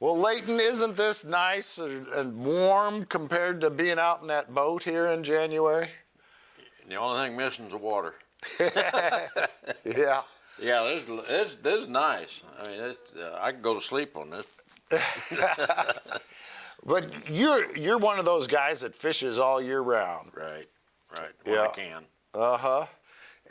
Well, Leighton, isn't this nice and warm compared to being out in that boat here in January? The only thing missing is the water. Yeah. Yeah, this is nice. I mean, I can go to sleep on this. But you're one of those guys that fishes all year round. Right, when I can. Uh-huh.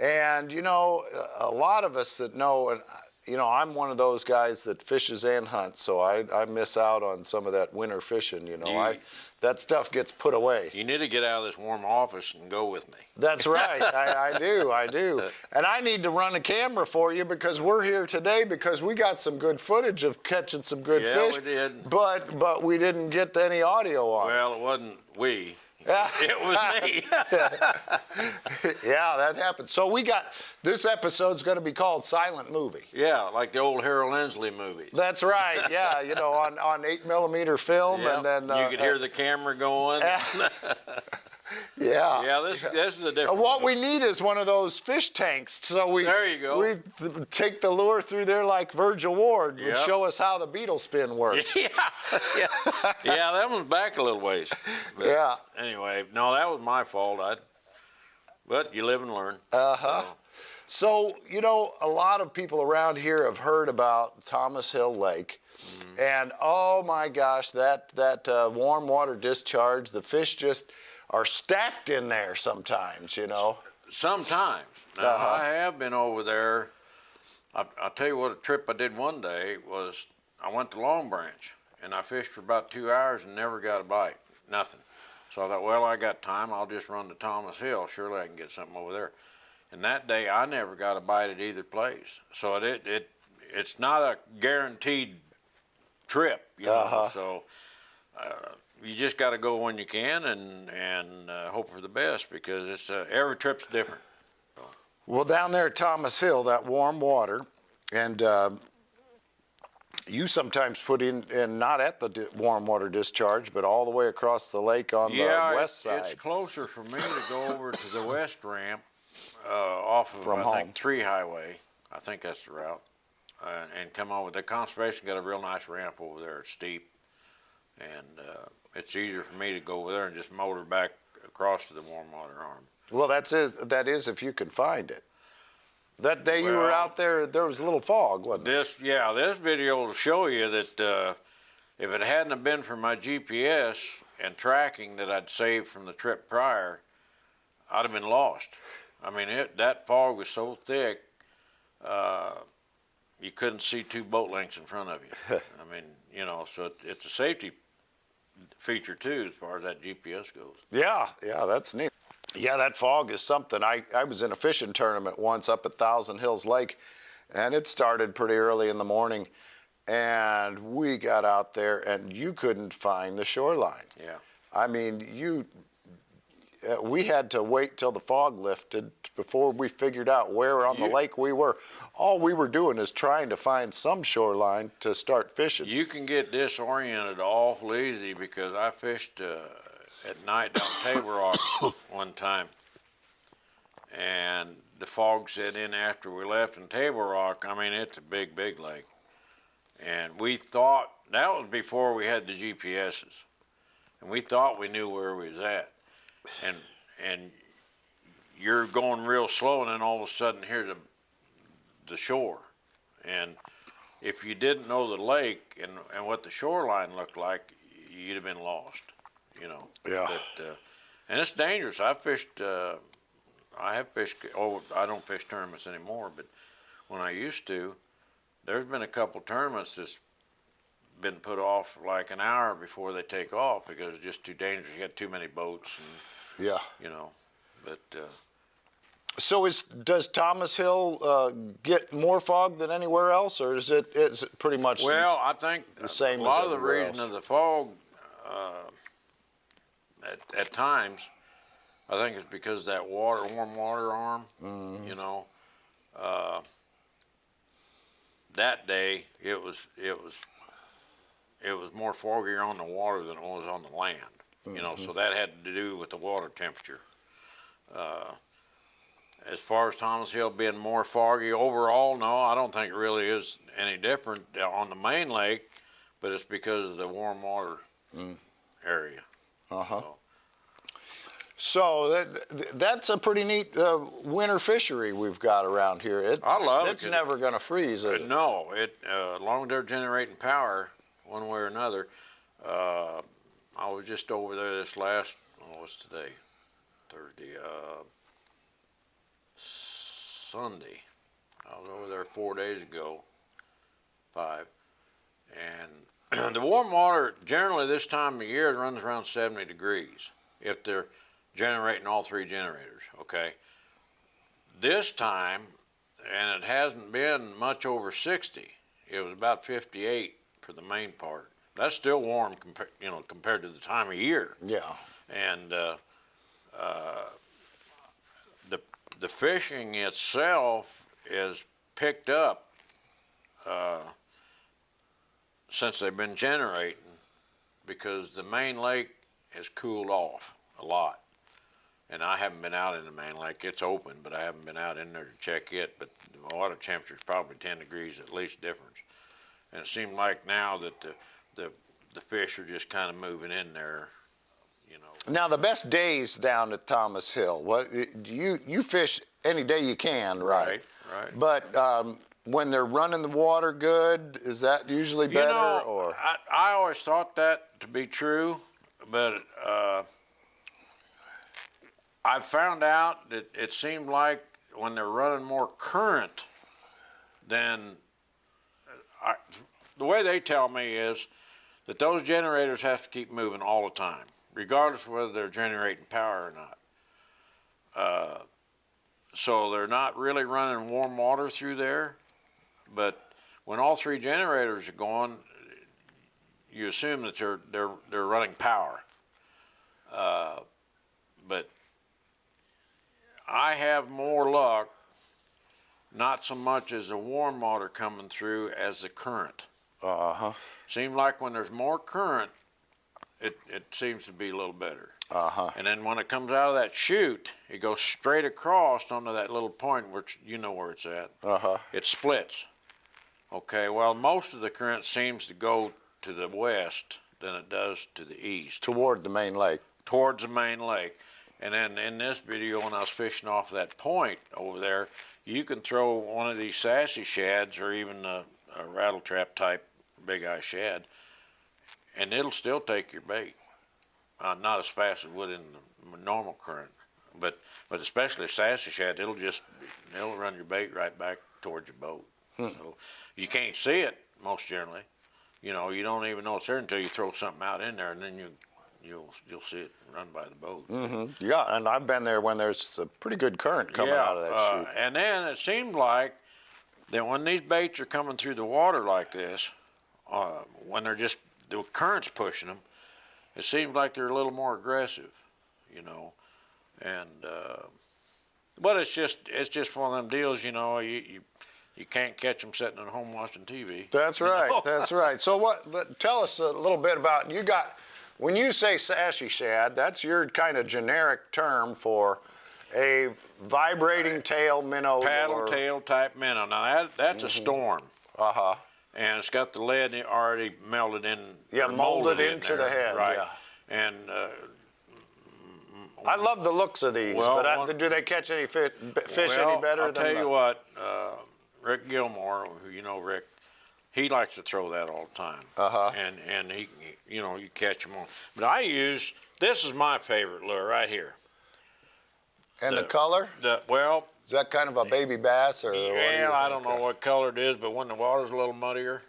And, you know, a lot of us that know, and, you know, I'm one of those guys that fishes and hunts, so I miss out on some of that winter fishing, you know. That stuff gets put away. You need to get out of this warm office and go with me. That's right. I do. And I need to run a camera for you because we're here today because we got some good footage of catching some good fish. Yeah, we did. But we didn't get any audio on it. Well, it wasn't we. It was me. Yeah, that happened. So this episode's going to be called Silent Movie. Yeah, like the old Harold Lindsley movies. That's right. Yeah, you know, on 8mm film, Yep. And then you could hear the camera going. Yeah. Yeah, this is a different. What we need is one of those fish tanks. So there you go. We take the lure through there like Virgil Ward would show us how the beetle spin works. Yeah, that one's back a little ways. But yeah. Anyway, no, that was my fault. But you live and learn. Uh-huh. So, you know, a lot of people around here have heard about Thomas Hill Lake. Mm-hmm. And, oh, my gosh, that warm water discharge, the fish just are stacked in there sometimes, you know. Sometimes. Now, I have been over there. I'll tell you what, a trip I did one day was I went to Long Branch, and I fished for about 2 hours and never got a bite, nothing. So I thought, well, I got time. I'll just run to Thomas Hill. Surely I can get something over there. And that day, I never got a bite at either place. So it's not a guaranteed trip, you know. So you just got to go when you can and hope for the best because it's every trip's different. Well, down there at Thomas Hill, that warm water, and you sometimes put in not at the warm water discharge, but all the way across the lake on the west side. It's closer for me to go over to the west ramp off of, I think, 3 Highway. I think that's the route. And come over. The conservation got a real nice ramp over there. It's steep. And it's easier for me to go over there and just motor back across to the warm water arm. Well, that is if you can find it. That day you were out there, there was a little fog, wasn't there? This video will show you that if it hadn't have been for my GPS and tracking that I'd saved from the trip prior, I'd have been lost. I mean, that fog was so thick, you couldn't see 2 boat lengths in front of you. I mean, you know, so it's a safety feature too, as far as that GPS goes. Yeah, that's neat. Yeah, that fog is something. I was in a fishing tournament once up at Thousand Hills Lake, and it started pretty early in the morning, and we got out there, and you couldn't find the shoreline. Yeah. I mean, we had to wait till the fog lifted before we figured out where on the lake we were. All we were doing is trying to find some shoreline to start fishing. You can get disoriented awful easy because I fished at night down Table Rock one time, and the fog set in after we left in Table Rock. I mean, it's a big, big lake. And we thought, that was before we had the GPSs, and we thought we knew where we was at. And you're going real slow, and then all of a sudden here's the shore. And if you didn't know the lake and what the shoreline looked like, you'd have been lost, you know. Yeah. But, and it's dangerous. I have fished, I don't fish tournaments anymore, but when I used to, there's been a couple tournaments that's been put off like an hour before they take off because it's just too dangerous. You got too many boats and, you know, but. So does Thomas Hill get more fog than anywhere else, or is it pretty much I think the same a lot of the everywhere reason else? of the fog at times, I think it's because that warm water arm, you know, that day it was more foggier on the water than it was on the land, you know, so that had to do with the water temperature. As far as Thomas Hill being more foggy overall, no, I don't think it really is any different on the main lake. but it's because of the warm water area. So that's a pretty neat winter fishery we've got around here. I love it. It's never going to freeze, is it? No, as long as they're generating power one way or another. I was just over there this last, what's today? Thursday, Sunday. I was over there 4 days ago, 5. And the warm water, generally this time of year, runs around 70 degrees if they're generating all 3 generators, okay? This time, and it hasn't been much over 60. It was about 58 for the main part. That's still warm, compared to the time of year. Yeah. And the fishing itself is picked up since they've been generating, because the main lake has cooled off a lot. And I haven't been out in the main lake. It's open, but I haven't been out in there to check it. But the water temperature is probably 10 degrees at least difference. And it seemed like now that the fish are just kind of moving in there, Now, the best days down at Thomas Hill, you fish any day you can, right? Right. But when they're running the water good, is that usually better? Or I always thought that to be true, but I found out that it seemed like when they're running more current, then the way they tell me is that those generators have to keep moving all the time, regardless of whether they're generating power or not. So they're not really running warm water through there, but when all 3 generators are going, you assume that they're running power. But I have more luck, not so much as the warm water coming through as the current. Seems like when there's more current, it seems to be a little better. And then when it comes out of that chute, it goes straight across onto that little point, which you know where it's at. It splits. Okay, well, most of the current seems to go to the west than it does to the east. toward the main lake. Towards the main lake. And then in this video, when I was fishing off that point over there, you can throw one of these sassy shads or even a rattle trap type big eye shad, and it'll still take your bait. Not as fast as it would in the normal current, but especially a sassy shad, it'll run your bait right back towards your boat. So you can't see it most generally. You don't even know it's there until you throw something out in there, and then you'll see it run by the boat. Yeah, and I've been there when there's a pretty good current coming out of that chute. And then it seemed like that when these baits are coming through the water like this, when the current's pushing them, it seems like they're a little more aggressive, and but it's just one of them deals, you can't catch them sitting at home watching TV. That's right. That's right. So tell us a little bit about, when you say sassy shad, that's your kind of generic term for a vibrating tail minnow. Paddle tail type minnow. Now that's a storm. And it's got the lead already melted in. Yeah, molded into the head. Right. Yeah. And I love the looks of these, but do they catch any fish any better I'll than tell you what, Rick Gilmore, who you know Rick, he likes to throw that all the time. And he, you catch them on. But this is my favorite lure right here. And the color? Is that kind of a baby bass or? Well, I don't know what color it is, but when the water's a little muddier,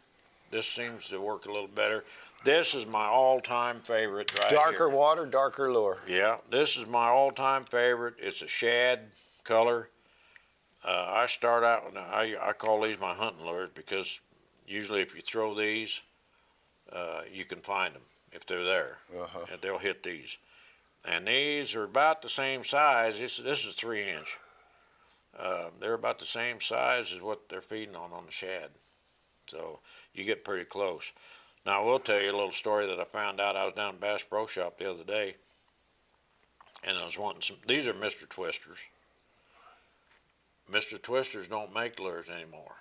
this seems to work a little better. This is my all-time favorite right here. Darker water, darker lure. Yeah, this is my all-time favorite. It's a shad color. I start out, I call these my hunting lures because usually if you throw these, you can find them if they're there. And they'll hit these. And these are about the same size. This is 3-inch. They're about the same size as what they're feeding on the shad. So you get pretty close. Now, I will tell you a little story that I found out. I was down at Bass Pro Shop the other day, and I was wanting some. These are Mr. Twisters. Mr. Twisters don't make lures anymore.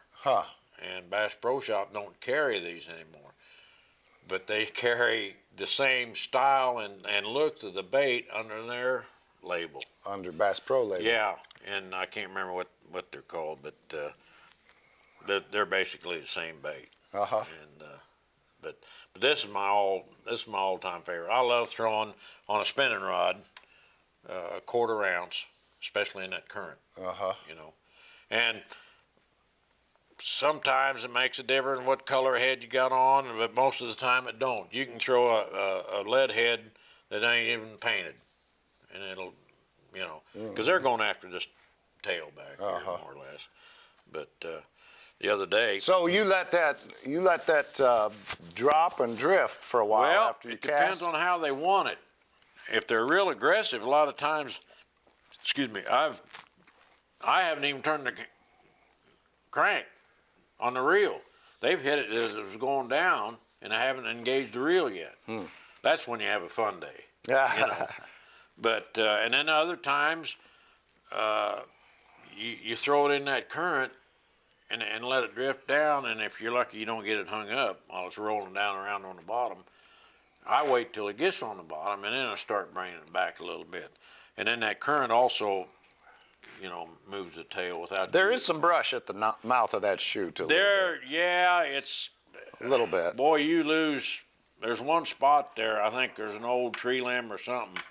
And Bass Pro Shop don't carry these anymore. but they carry the same style and looks of the bait under their label. Under Bass Pro label. Yeah, and I can't remember what they're called, but they're basically the same bait. Uh-huh. And but this is my all-time favorite. I love throwing on a spinning rod, a 1/4 ounce, especially in that current. Uh-huh. You know, and sometimes it makes a difference what color head you got on, but most of the time it don't. You can throw a lead head that ain't even painted, and it'll, you know, because they're going after this tail back here, more or less. But the other day. So you let that drop and drift for a while after you cast? Well, it depends on how they want it. If they're real aggressive, a lot of times, excuse me, I haven't even turned the crank on the reel. They've hit it as it was going down, and I haven't engaged the reel yet. That's when you have a fun day. Yeah. You know? But and then other times, you throw it in that current and let it drift down, and if you're lucky, you don't get it hung up while it's rolling down around on the bottom. I wait till it gets on the bottom, and then I start bringing it back a little bit. And then that current also, you know, moves the tail without. There is some brush at the mouth of that chute. Yeah, it's a little bit. Boy, you lose. There's one spot there. I think there's an old tree limb or something,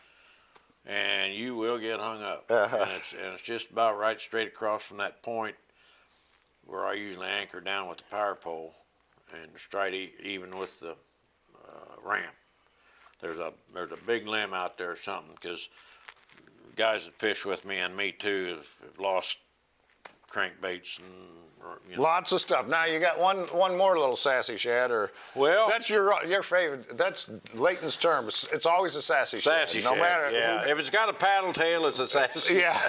and you will get hung up. And it's just about right straight across from that point where I usually anchor down with the power pole, and straight even with the ramp. There's a big limb out there or something, because guys that fish with me and me too have lost crankbaits and Lots of stuff. Now you got one more little sassy shad, or that's your favorite. That's Leighton's term. It's always a sassy shad. No matter. Yeah. If it's got a paddle tail, it's a sassy. Yeah.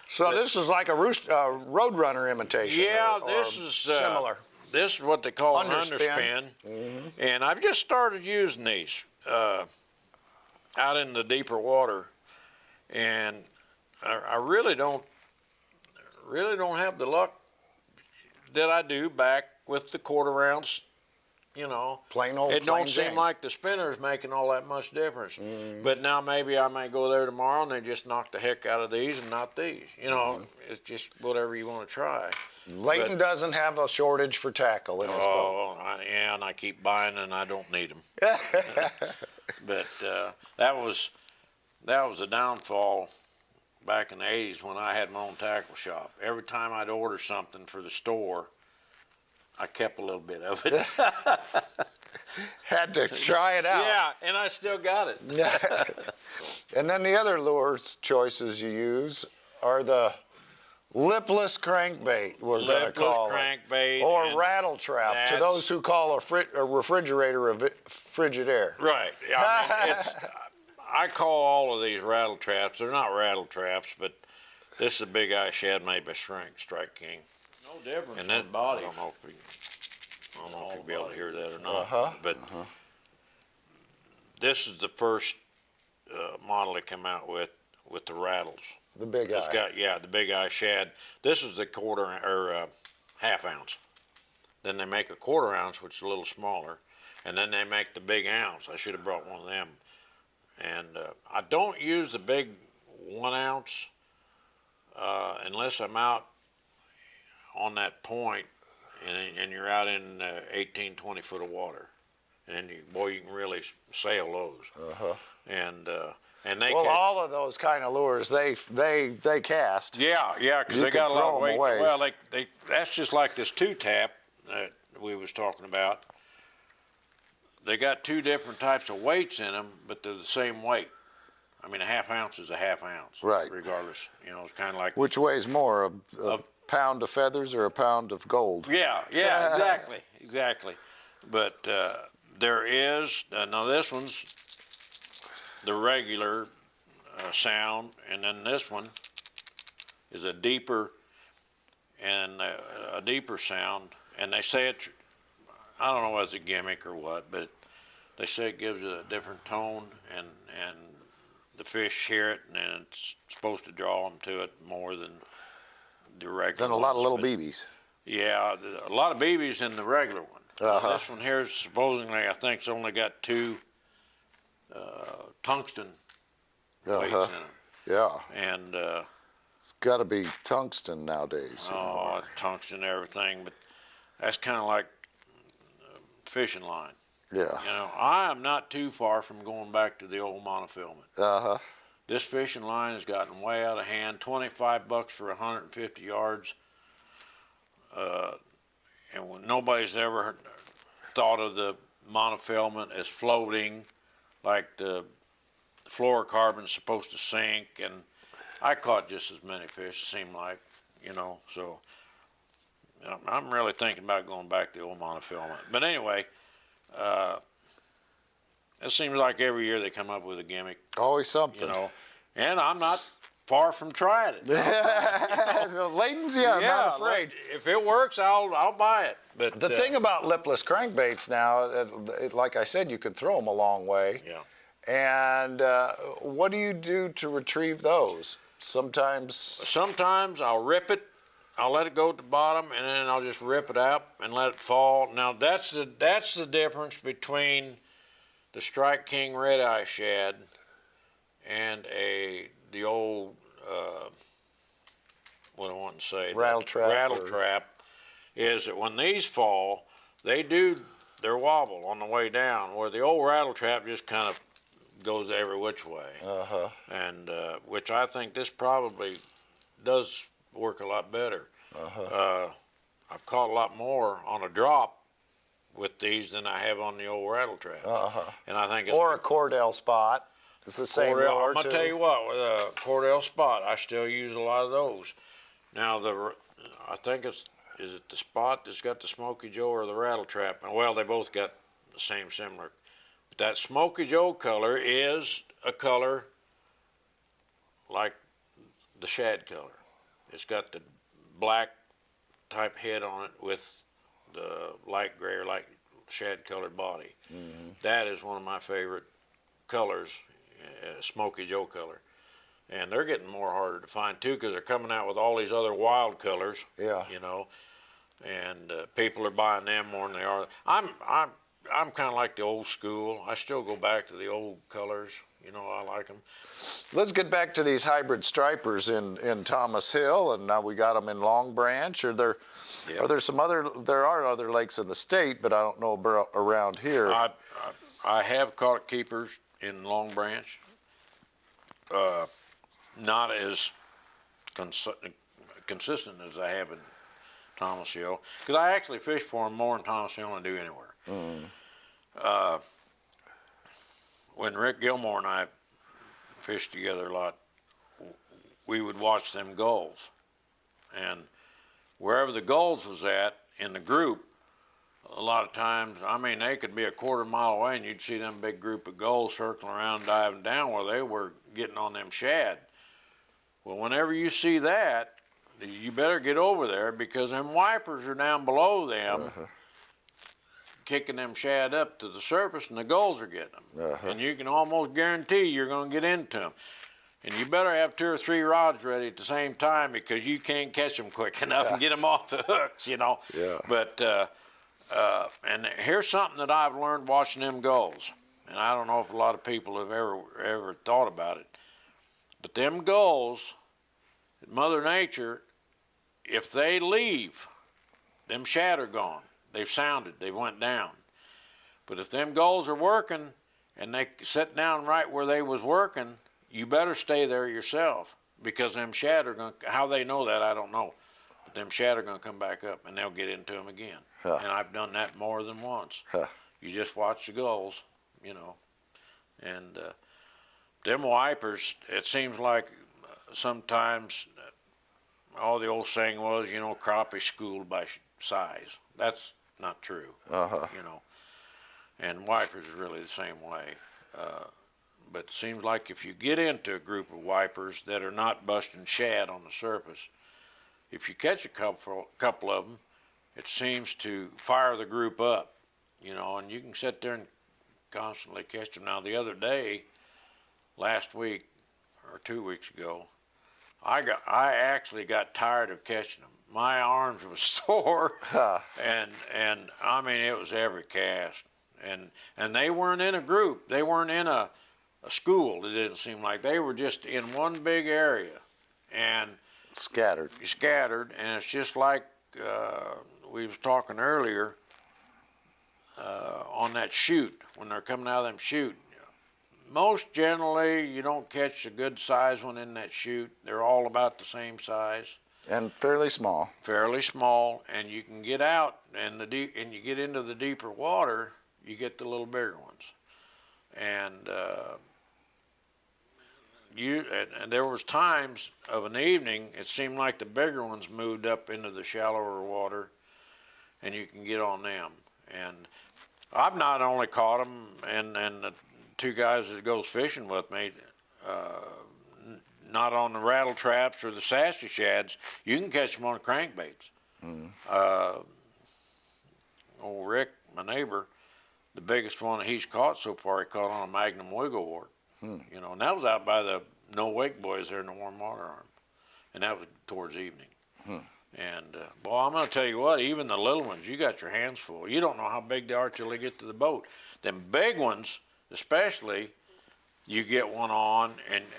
So this is like a Roadrunner imitation. Yeah, or this is similar. This is what they call an underspin, and I've just started using these out in the deeper water, and I really don't have the luck that I do back with the 1/4 ounce. You know, it don't seem like the spinner's making all that much difference. But now maybe I may go there tomorrow and they just knock the heck out of these and not these. You know, it's just whatever you want to try. Leighton doesn't have a shortage for tackle in his boat. And I keep buying and I don't need them. But that was a downfall back in the 80s when I had my own tackle shop. Every time I'd order something for the store, I kept a little bit of it. Had to try it out. Yeah, and I still got it. And then the other lure choices you use are the lipless crankbait, we're going to call crankbait, it. Or rattle trap, to those who call a refrigerator a Frigidaire. Right. I mean, I call all of these rattle traps. They're not rattle traps, but this is a big eye shad made by Strike King. No difference in that body. I don't know if you'll be able to hear that or not. But this is the first model they come out with the rattles. The big eye. The big eye shad. This is the 1/4 or 1/2 ounce. Then they make a 1/4 ounce, which is a little smaller, and then they make the big ounce. I should have brought one of them. And I don't use the big 1 ounce unless I'm out on that point and you're out in 18, 20 foot of water. And you can really sail those. And they all of those kind of lures, they cast. Yeah, because they got a lot of weight. Away. Well, that's just like this 2-tap that we was talking about. They got 2 different types of weights in them, but they're the same weight. I mean, a 1/2 ounce is a 1/2 ounce. Right. Regardless, you know, it's kind of like. Which weighs more, a pound of feathers or a pound of gold? Yeah, exactly. But there is, now this one's the regular sound, and then this one is a deeper sound, and they say it, I don't know whether it's a gimmick or what, but they say it gives it a different tone, and the fish hear it, and it's supposed to draw them to it more than the regular Then a lot of little BBs. Yeah, a lot of BBs in the regular one. This one here, supposedly, I think, it's only got 2 tungsten weights in it. Yeah. And It's got to be tungsten nowadays. it's tungsten and everything, but that's kind of like fishing line. Yeah. You know, I am not too far from going back to the old monofilament. This fishing line has gotten way out of hand. $25 for 150 yards. And when nobody's ever thought of the monofilament as floating, like the fluorocarbon's supposed to sink, and I caught just as many fish, it seemed like, you know, so I'm really thinking about going back to the old monofilament. But anyway, it seems like every year they come up with a gimmick. Always something. You know, and I'm not far from trying it. Leighton's, not afraid. If it works, I'll buy it. But the thing about lipless crankbaits now, like I said, you can throw them a long way. Yeah. And what do you do to retrieve those? Sometimes I'll rip it. I'll let it go at the bottom, and then I'll just rip it out and let it fall. Now that's the difference between the Strike King Red Eye Shad and the old what I want to say, rattle trap, is that when these fall, they do their wobble on the way down, where the old rattle trap just kind of goes every which way. And which I think this probably does work a lot better. I've caught a lot more on a drop with these than I have on the old rattle trap. And I think it's or a Cordell spot. It's the same lure, I'm gonna tell you what, with a Cordell spot, I still use a lot of those. Now I think is it the spot that's got the Smoky Joe or the rattle trap? Well, they both got the same similar. But that Smoky Joe color is a color like the shad color. It's got the black type head on it with the light gray or light shad colored body. That is one of my favorite colors, Smoky Joe color. And they're getting more harder to find too, because they're coming out with all these other wild colors. Yeah. You know, and people are buying them more than they are. I'm kind of like the old school. I still go back to the old colors. You know, I like them. Let's get back to these hybrid stripers in Thomas Hill, and now we got them in Long Branch. Are there some other? There are other lakes in the state, but I don't know about around here. I have caught keepers in Long Branch. Not as consistent as I have in Thomas Hill, because I actually fish for them more in Thomas Hill than I do anywhere. When Rick Gilmore and I fished together a lot, we would watch them gulls, and wherever the gulls was at in the group, a lot of times, I mean, they could be a quarter-mile away and you'd see them big group of gulls circling around, diving down where they were getting on them shad. Well, whenever you see that, you better get over there, because them wipers are down below them, kicking them shad up to the surface, and the gulls are getting them. And you can almost guarantee you're going to get into them. And you better have 2 or 3 rods ready at the same time, because you can't catch them quick enough and get them off the hooks, you know. But and here's something that I've learned watching them gulls, and I don't know if a lot of people have ever thought about it, but them gulls, Mother Nature, if they leave, them shad are gone. They've sounded, they went down. But if them gulls are working and they sit down right where they was working, you better stay there yourself, because them shad are going to, how they know that, I don't know. But them shad are going to come back up and they'll get into them again. And I've done that more than once. You just watch the gulls, you know. And them wipers, it seems like sometimes all the old saying was, you know, crappie schooled by size. That's not true, you know. And wipers is really the same way. But it seems like if you get into a group of wipers that are not busting shad on the surface, if you catch a couple of them, it seems to fire the group up, you know, and you can sit there and constantly catch them. Now, the other day, last week or 2 weeks ago, I actually got tired of catching them. My arms were sore, and I mean it was every cast, and they weren't in a group. They weren't in a school. It didn't seem like they were just in one big area, and Scattered. And it's just like we was talking earlier on that chute when they're coming out of them chute. Most generally, you don't catch a good size one in that chute. They're all about the same size. And fairly small. Fairly small, and you can get out and you get into the deeper water, you get the little bigger ones. And and there was times of an evening it seemed like the bigger ones moved up into the shallower water, and you can get on them. And I've not only caught them, and the two guys that goes fishing with me, not on the rattle traps or the sassy shads. You can catch them on crankbaits. Old Rick, my neighbor, the biggest one that he's caught so far, he caught on a Magnum wigglewort. You know, and that was out by the No Wake Boys there in the warm water arm, and that was towards evening. And boy, I'm going to tell you what, even the little ones, you got your hands full. You don't know how big they are till they get to the boat. Them big ones, especially, you get one on,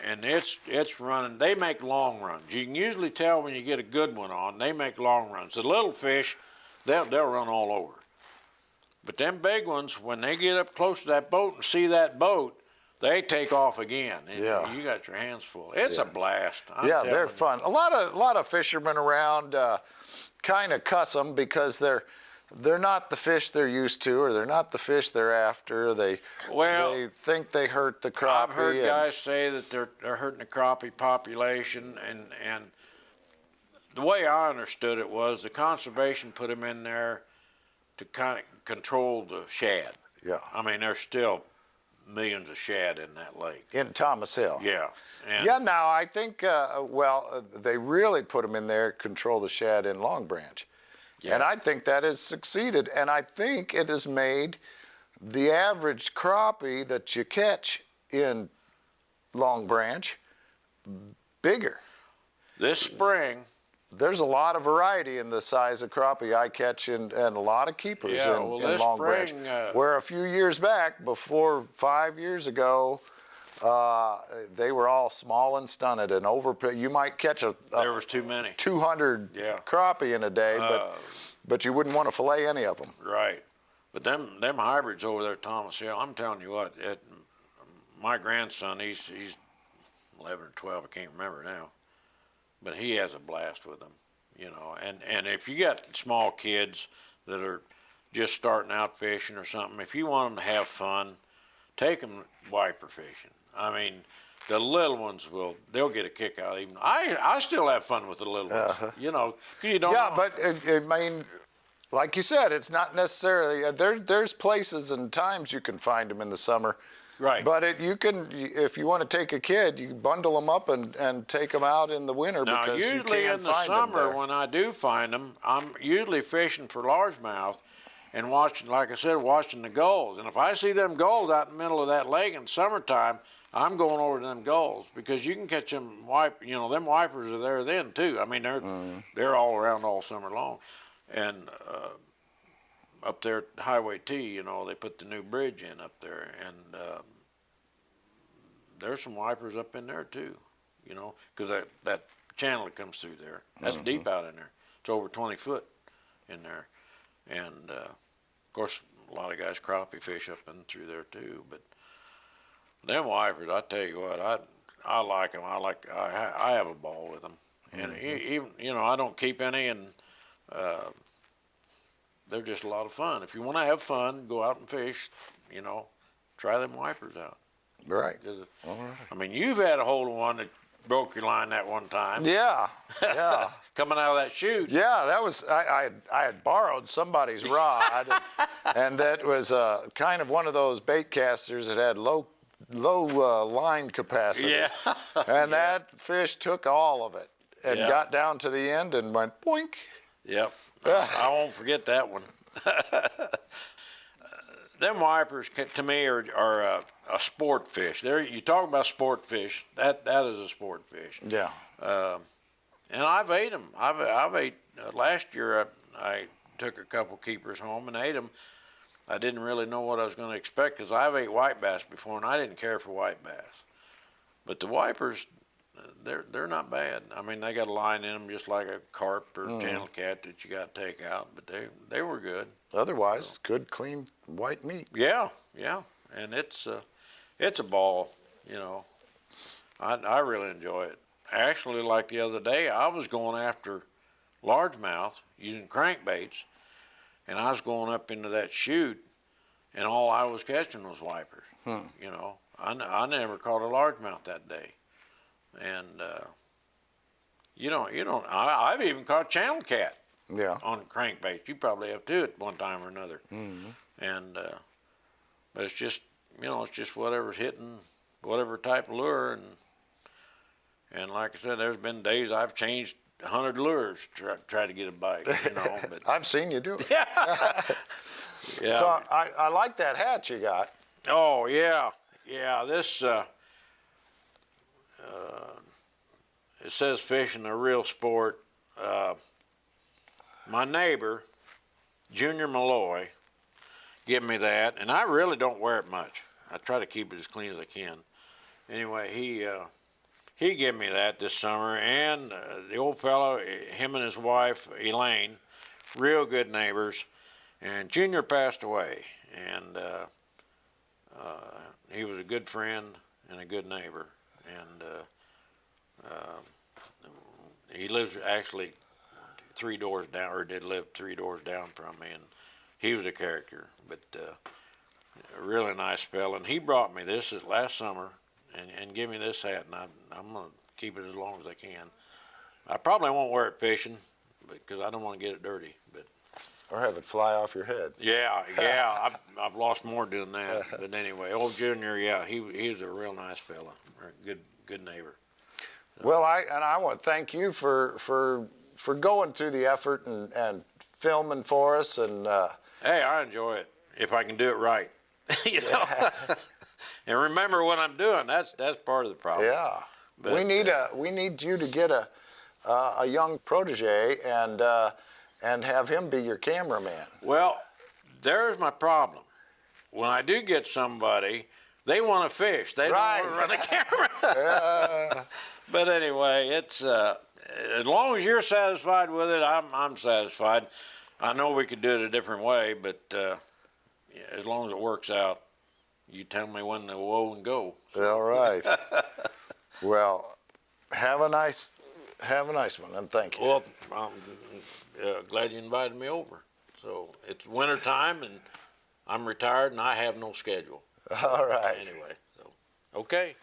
and it's running. They make long runs. You can usually tell when you get a good one on. They make long runs. The little fish, they'll run all over. But them big ones, when they get up close to that boat and see that boat, they take off again. And Yeah. You got your hands full. It's a blast. Yeah, they're fun. A lot of fishermen around kind of cuss them because they're not the fish they're used to, or they're not the fish they're after. They think they hurt the crappie. I've heard guys say that they're hurting the crappie population, and the way I understood it was the conservation put them in there to kind of control the shad. Yeah. I mean, there's still millions of shad in that lake. In Thomas Hill. Yeah. Yeah, now I think, they really put them in there to control the shad in Long Branch. Yeah. And I think that has succeeded. And I think it has made the average crappie that you catch in Long Branch bigger. This spring, there's a lot of variety in the size of crappie I catch and a lot of keepers in Long Branch. Where a few years back, before 5 years ago, they were all small and stunted and you might catch there was too many. 200 crappie in a day, but you wouldn't want to fillet any of them. Right. But them hybrids over there at Thomas Hill, I'm telling you what, my grandson, he's 11 or 12, I can't remember now. But he has a blast with them, you know. And if you got small kids that are just starting out fishing or something, if you want them to have fun, take them wiper fishing. I mean, the little ones they'll get a kick out of even. I still have fun with the little ones, you know, 'cause you don't know. But I mean, like you said, it's not necessarily, there's places and times you can find them in the summer. Right. But you can, if you want to take a kid, you bundle them up and take them out in the winter now, because you usually can't in the find them summer there. when I do find them, I'm usually fishing for largemouth and watching, like I said, watching the gulls. And if I see them gulls out in the middle of that lake in summertime, I'm going over to them gulls because you can catch them them wipers are there then too. I mean, they're all around all summer long. And up there at Highway T, you know, they put the new bridge in up there, and there's some wipers up in there too, you know, because that channel that comes through there, that's deep out in there. It's over 20 foot in there. And of course, a lot of guys crappie fish up and through there too, but them wipers, I tell you what, I like them. I have a ball with them, and even, you know, I don't keep any, and they're just a lot of fun. If you want to have fun, go out and fish, you know, try them wipers out. Right. All right. I mean, you've had a hold of one that broke your line that one time. Yeah. Coming out of that chute. Yeah, that was, I had borrowed somebody's rod, and that was kind of one of those bait casters that had low line capacity. Yeah. And that fish took all of it and got down to the end and went boink. Yep. I won't forget that one. Them wipers, to me, are a sport fish. You talk about sport fish. That is a sport fish. Yeah. And I've ate them. I've ate last year. I took a couple keepers home and ate them. I didn't really know what I was going to expect because I've ate white bass before and I didn't care for white bass. But the wipers, they're not bad. I mean, they got a line in them just like a carp or channel cat that you got to take out. But they were good. Otherwise, good, clean white meat. Yeah, and it's a ball. I really enjoy it. Actually, like the other day, I was going after largemouth using crankbaits, and I was going up into that chute, and all I was catching was wipers. I never caught a largemouth that day, and I've even caught channel cat. Yeah. On crankbaits. You probably have too at one time or another. Mm-hmm. And but it's just whatever's hitting, whatever type of lure, and like I said, there's been days I've changed 100 lures to try to get a bite. But I've seen you do it. yeah. So I like that hat you got. Oh yeah. This it says fishing a real sport. My neighbor, Junior Malloy, gave me that, and I really don't wear it much. I try to keep it as clean as I can. Anyway, he gave me that this summer, and the old fellow, him and his wife, Elaine, real good neighbors, and Junior passed away, and he was a good friend and a good neighbor, and he lives actually 3 doors down, or did live 3 doors down from me, and he was a character, but a really nice fella. And he brought me this last summer, and gave me this hat, and I'm gonna keep it as long as I can. I probably won't wear it fishing because I don't want to get it dirty, but Or have it fly off your head. yeah, I've lost more doing that. But anyway, old Junior, he was a real nice fella, good neighbor. So. Well, I want to thank you for going through the effort and filming for us, and hey, I enjoy it if I can do it right. And remember what I'm doing. That's part of the problem. Yeah, but, we need you to get a young protege and have him be your cameraman. Well, there's my problem. When I do get somebody, they want to fish. They don't want to run a camera. But anyway, it's as long as you're satisfied with it, I'm satisfied. I know we could do it a different way, but as long as it works out, you tell me when to whoa and go. So. All right. Well, have a nice one, and thank you. Well, I'm glad you invited me over. So it's winter time, and I'm retired, and I have no schedule. All right. Anyway, so okay.